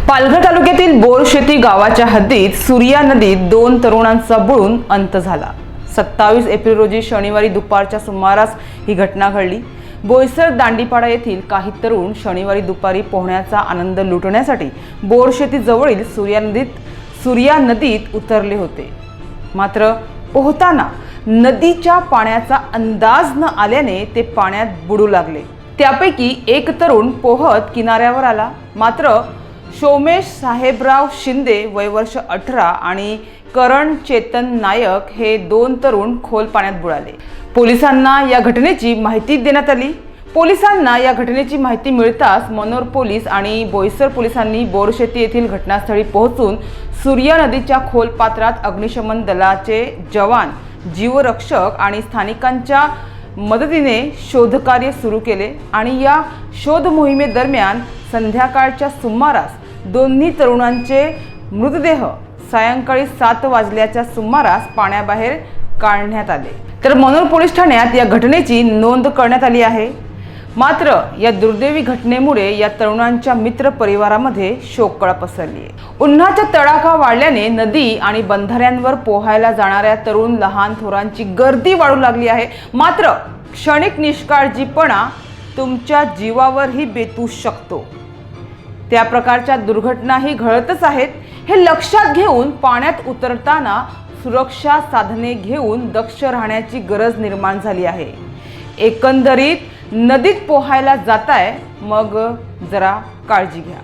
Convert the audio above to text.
पालघर तालुक्यातील बोरशेती गावाच्या हद्दीत सूर्या नदीत 2 तरुणांचा बुडून अंत झाला। 27 एप्रिल रोजी शनिवारी दुपारच्या सुमारास ही घटना घडली। बोईसर दांडीपाडा येथील काही तरुण शनिवारी दुपारी पोहण्याचा आनंद लुटण्यासाठी बोरशेती जवळील सूर्या नदीत उतरले होते। मात्र पोहताना नदीच्या पाण्याचा अंदाज न आल्याने ते पाण्यात बुडू लागले। त्यापैकी एक तरुण पोहत किनाऱ्यावर आला, मात्र सोमेश साहेबराव शिंदे वय वर्ष 18 आणि करण चेतन नायक हे 2 तरुण खोल पाण्यात बुडाले। पोलिसांना या घटनेची माहिती देण्यात आली। पोलिसांना या घटनेची माहिती मिळताच मनोर पोलीस आणि बोईसर पोलिसांनी बोरशेती येथील घटनास्थळी पोहोचून सूर्या नदीच्या खोल पात्रात अग्निशमन दलाचे जवान, जीवरक्षक आणि स्थानिकांच्या मदतीने शोधकार्य सुरू केले आणि या शोध मोहिमेदरम्यान संध्याकाळच्या सुमारास दोन्ही तरुणांचे मृतदेह सायंकाळी 7 वाजल्याच्या सुमारास पाण्याबाहेर काढण्यात आले। तर मनोर पोलीस ठाण्यात या घटनेची नोंद करण्यात आली आहे। मात्र या दुर्दैवी घटनेमुळे या तरुणांच्या मित्र परिवारामध्ये शोककळा पसरली आहे। उन्हाचा तडाखा वाढल्याने नदी आणि बंधाऱ्यांवर पोहायला जाणाऱ्या तरुण लहान थोरांची गर्दी वाढू लागली आहे। मात्र क्षणिक निष्काळजीपणा तुमच्या जीवावरही बेतू शकतो। त्या प्रकारच्या दुर्घटनाही घडतच आहेत। हे लक्षात घेऊन पाण्यात उतरताना सुरक्षा साधने घेऊन दक्ष राहण्याची गरज निर्माण झाली आहे। एकंदरीत नदीत पोहायला जाताय, मग जरा काळजी घ्या।